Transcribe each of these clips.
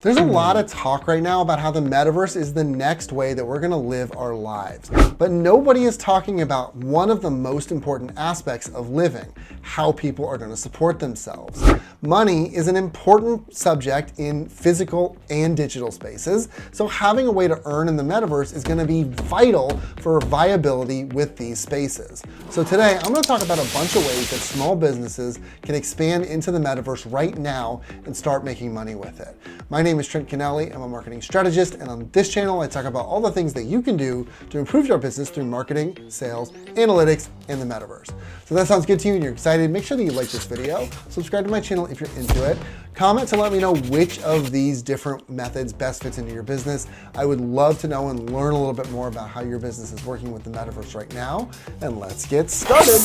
There's a lot of talk right now about how the metaverse is the next way that we're gonna live our lives. But nobody is talking about one of the most important aspects of living, how people are gonna support themselves. Money is an important subject in physical and digital spaces, so having a way to earn in the metaverse is gonna be vital for viability with these spaces. So today, I'm gonna talk about a bunch of ways that small businesses can expand into the metaverse right now and start making money with it. My name is Trent Kennelly. I'm a marketing strategist, and on this channel, I talk about all the things that you can do to improve your business through marketing, sales, analytics, and the metaverse. So that sounds good to you and you're excited. Make sure that you like this video, subscribe to my channel if you're into it, comment to let me know which of these different methods best fits into your business. I would love to know and learn a little bit more about how your business is working with the metaverse right now, and let's get started.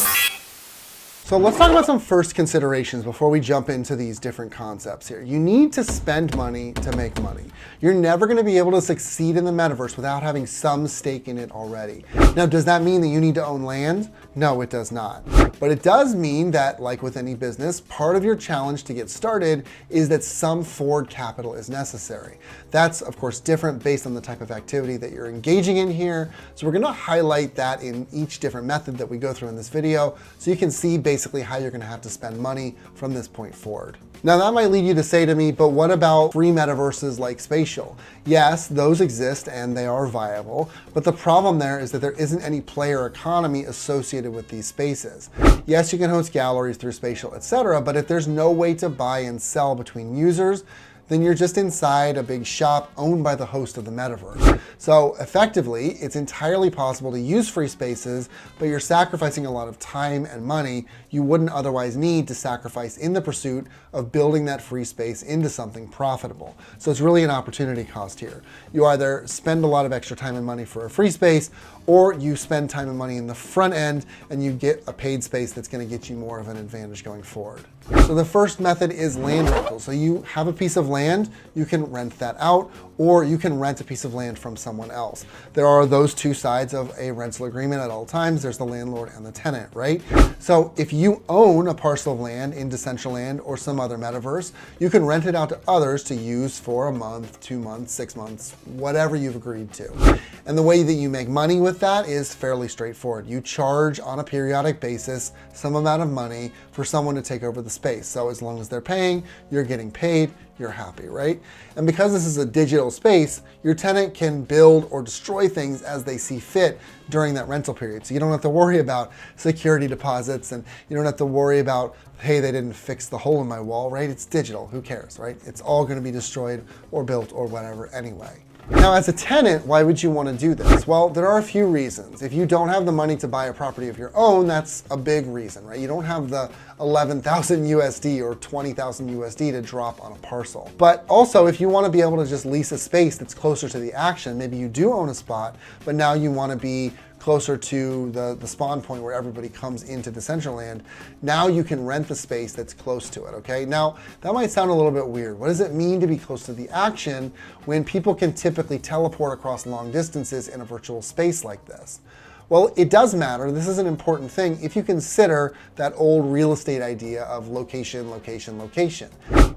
So let's talk about some first considerations before we jump into these different concepts here. You need to spend money to make money. You're never going to be able to succeed in the metaverse without having some stake in it already. Now, does that mean that you need to own land? No, it does not. But it does mean that, like with any business, part of your challenge to get started is that some forward capital is necessary. That's, of course, different based on the type of activity that you're engaging in here. So we're going to highlight that in each different method that we go through in this video so you can see basically how you're going to have to spend money from this point forward. Now that might lead you to say to me, but what about free metaverses like Spatial? Yes, those exist and they are viable, but the problem there is that there isn't any player economy associated with these spaces. Yes, you can host galleries through Spatial, etc., but if there's no way to buy and sell between users, then you're just inside a big shop owned by the host of the metaverse. So effectively, it's entirely possible to use free spaces, but you're sacrificing a lot of time and money you wouldn't otherwise need to sacrifice in the pursuit of building that free space into something profitable. So it's really an opportunity cost here. You either spend a lot of extra time and money for a free space, or you spend time and money in the front end and you get a paid space that's going to get you more of an advantage going forward. So the first method is land rental. So you have a piece of land, you can rent that out, or you can rent a piece of land from someone else. There are those two sides of a rental agreement at all times. There's the landlord and the tenant, right? So if you own a parcel of land in Decentraland or some other metaverse, you can rent it out to others to use for a month, 2 months, 6 months, whatever you've agreed to. And the way that you make money with that is fairly straightforward. You charge on a periodic basis some amount of money for someone to take over the space. So as long as they're paying, you're getting paid, you're happy, right? And because this is a digital space, your tenant can build or destroy things as they see fit during that rental period. So you don't have to worry about security deposits, and you don't have to worry about, hey, they didn't fix the hole in my wall, right? It's digital, who cares, right? It's all gonna be destroyed or built or whatever anyway. Now, as a tenant, why would you want to do this? Well, there are a few reasons. If you don't have the money to buy a property of your own, that's a big reason, right? You don't have the 11,000 USD or 20,000 USD to drop on a parcel. But also, if you want to be able to just lease a space that's closer to the action, maybe you do own a spot, but now you want to be closer to the spawn point where everybody comes into Decentraland, now you can rent the space that's close to it, okay? Now, that might sound a little bit weird. What does it mean to be close to the action when people can typically teleport across long distances in a virtual space like this? Well, it does matter. This is an important thing if you consider that old real estate idea of location, location, location.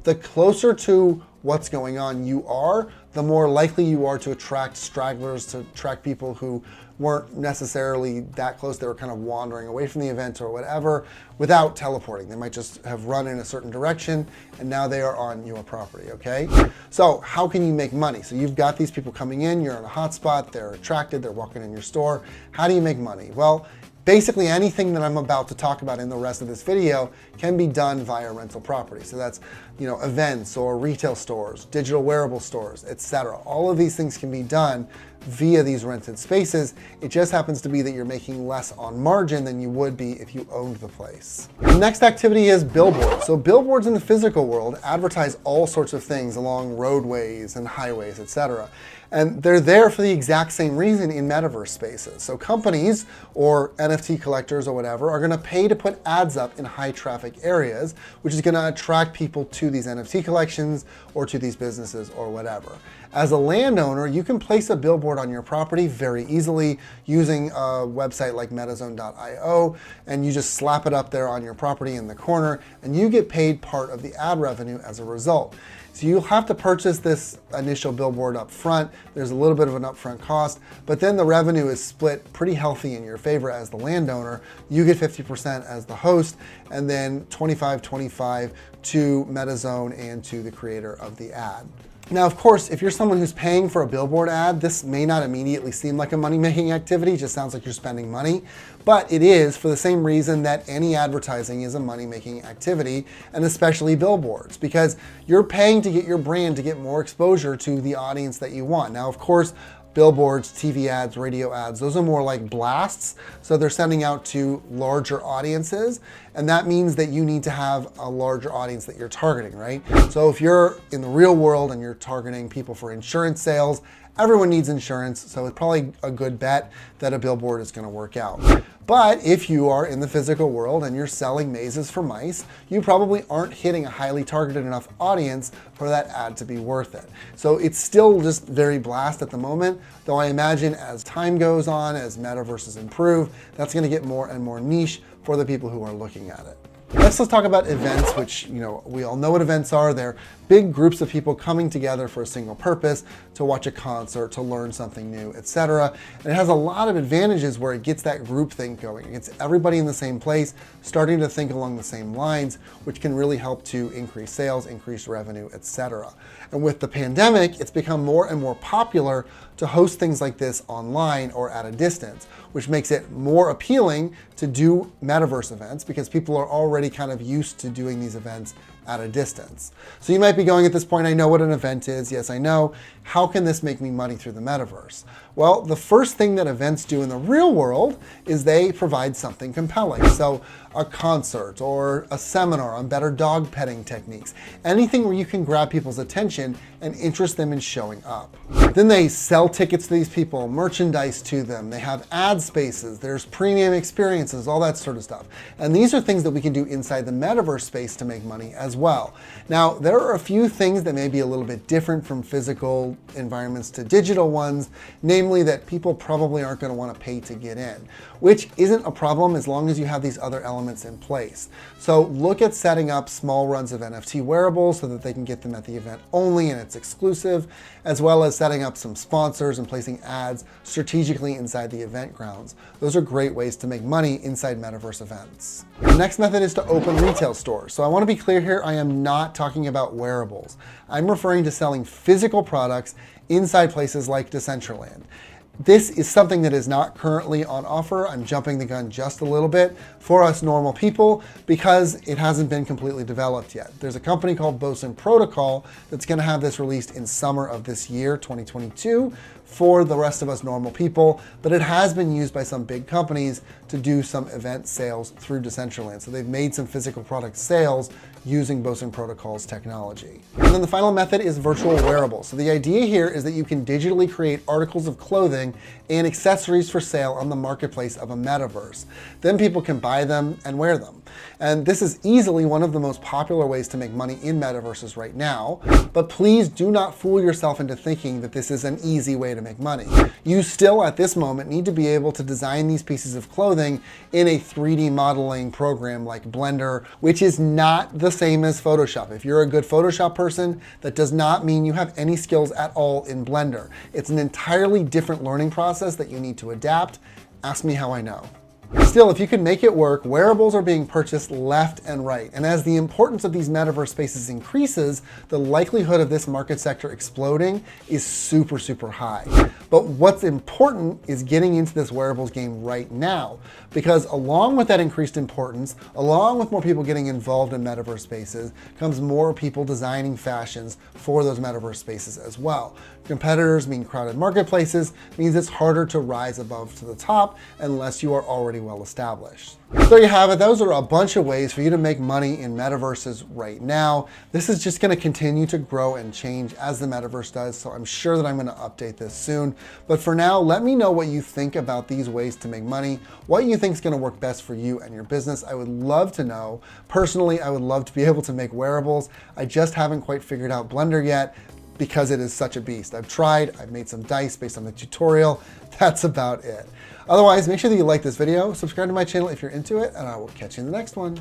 The closer to what's going on you are, the more likely you are to attract stragglers, to attract people who weren't necessarily that close. They were kind of wandering away from the event or whatever without teleporting. They might just have run in a certain direction and now they are on your property, okay? So how can you make money? So you've got these people coming in, you're in a hotspot, they're attracted, they're walking in your store. How do you make money? Well, basically anything that I'm about to talk about in the rest of this video can be done via rental property. So that's, events or retail stores, digital wearable stores, etc. All of these things can be done via these rented spaces. It just happens to be that you're making less on margin than you would be if you owned the place. The next activity is billboards. So billboards in the physical world advertise all sorts of things along roadways and highways, etc. And they're there for the exact same reason in metaverse spaces. So companies or NFT collectors or whatever are gonna pay to put ads up in high traffic areas, which is gonna attract people to these NFT collections or to these businesses or whatever. As a landowner, you can place a billboard billboard on your property very easily using a website like metazone.io, and you just slap it up there on your property in the corner, and you get paid part of the ad revenue as a result. So you'll have to purchase this initial billboard up front. There's a little bit of an upfront cost, but then the revenue is split pretty healthy in your favor as the landowner. You get 50% as the host, and then 25-25 to Metazone and to the creator of the ad. Now, of course, if you're someone who's paying for a billboard ad, this may not immediately seem like a money-making activity. It just sounds like you're spending money, but it is for the same reason that any advertising is a money-making activity, and especially billboards, because you're paying to get your brand to get more exposure to the audience that you want. Now, of course, billboards, TV ads, radio ads, those are more like blasts. So they're sending out to larger audiences. And that means that you need to have a larger audience that you're targeting, right? So if you're in the real world and you're targeting people for insurance sales, everyone needs insurance. So it's probably a good bet that a billboard is going to work out. But if you are in the physical world and you're selling mazes for mice, you probably aren't hitting a highly targeted enough audience for that ad to be worth it. So it's still just very blast at the moment, though I imagine as time goes on, as metaverses improve, that's going to get more and more niche for the people who are looking at it. Let's talk about events, which, we all know what events are. They're big groups of people coming together for a single purpose, to watch a concert, to learn something new, etc. And it has a lot of advantages where it gets that group think going. It gets everybody in the same place, starting to think along the same lines, which can really help to increase sales, increase revenue, etc. And with the pandemic, it's become more and more popular to host things like this online or at a distance, which makes it more appealing to do metaverse events because people are already kind of used to doing these events at a distance. So you might be going at this point, I know what an event is. Yes, I know. How can this make me money through the metaverse? Well, the first thing that events do in the real world is they provide something compelling. So a concert or a seminar on better dog petting techniques, anything where you can grab people's attention and interest them in showing up. Then they sell tickets to these people, merchandise to them. They have ad spaces, there's premium experiences, all that sort of stuff. And these are things that we can do inside the metaverse space to make money as well. Now, there are a few things that may be a little bit different from physical environments to digital ones, namely that people probably aren't going to want to pay to get in, which isn't a problem as long as you have these other elements in place. So look at setting up small runs of NFT wearables so that they can get them at the event only and it's exclusive, as well as setting up some sponsors and placing ads strategically inside the event grounds. Those are great ways to make money inside metaverse events. The next method is to open retail stores. So I want to be clear here, I am not talking about wearables. I'm referring to selling physical products inside places like Decentraland. This is something that is not currently on offer. I'm jumping the gun just a little bit for us normal people because it hasn't been completely developed yet. There's a company called Boson Protocol that's going to have this released in summer of this year, 2022, for the rest of us normal people, but it has been used by some big companies to do some event sales through Decentraland. So they've made some physical product sales using Boson Protocol's technology. And then the final method is virtual wearables. So the idea here is that you can digitally create articles of clothing and accessories for sale on the marketplace of a metaverse. Then people can buy them and wear them. And this is easily one of the most popular ways to make money in metaverses right now. But please do not fool yourself into thinking that this is an easy way to make money. You still, at this moment, need to be able to design these pieces of clothing in a 3D modeling program like Blender, which is not the same as Photoshop. If you're a good Photoshop person, that does not mean you have any skills at all in Blender. It's an entirely different learning process that you need to adapt. Ask me how I know. Still, if you can make it work, wearables are being purchased left and right. And as the importance of these metaverse spaces increases, the likelihood of this market sector exploding is super, super high. But what's important is getting into this wearables game right now, because along with that increased importance, along with more people getting involved in metaverse spaces, comes more people designing fashions for those metaverse spaces as well. Competitors mean crowded marketplaces, means it's harder to rise above to the top unless you are already well established. So there you have it. Those are a bunch of ways for you to make money in metaverses right now. This is just going to continue to grow and change as the metaverse does, so I'm sure that I'm going to update this soon. But for now, let me know what you think about these ways to make money, what you think is going to work best for you and your business. I would love to know. Personally, I would love to be able to make wearables. I just haven't quite figured out Blender yet. because it is such a beast. I've tried, I've made some dice based on the tutorial. That's about it. Otherwise, make sure that you like this video, subscribe to my channel if you're into it, and I will catch you in the next one.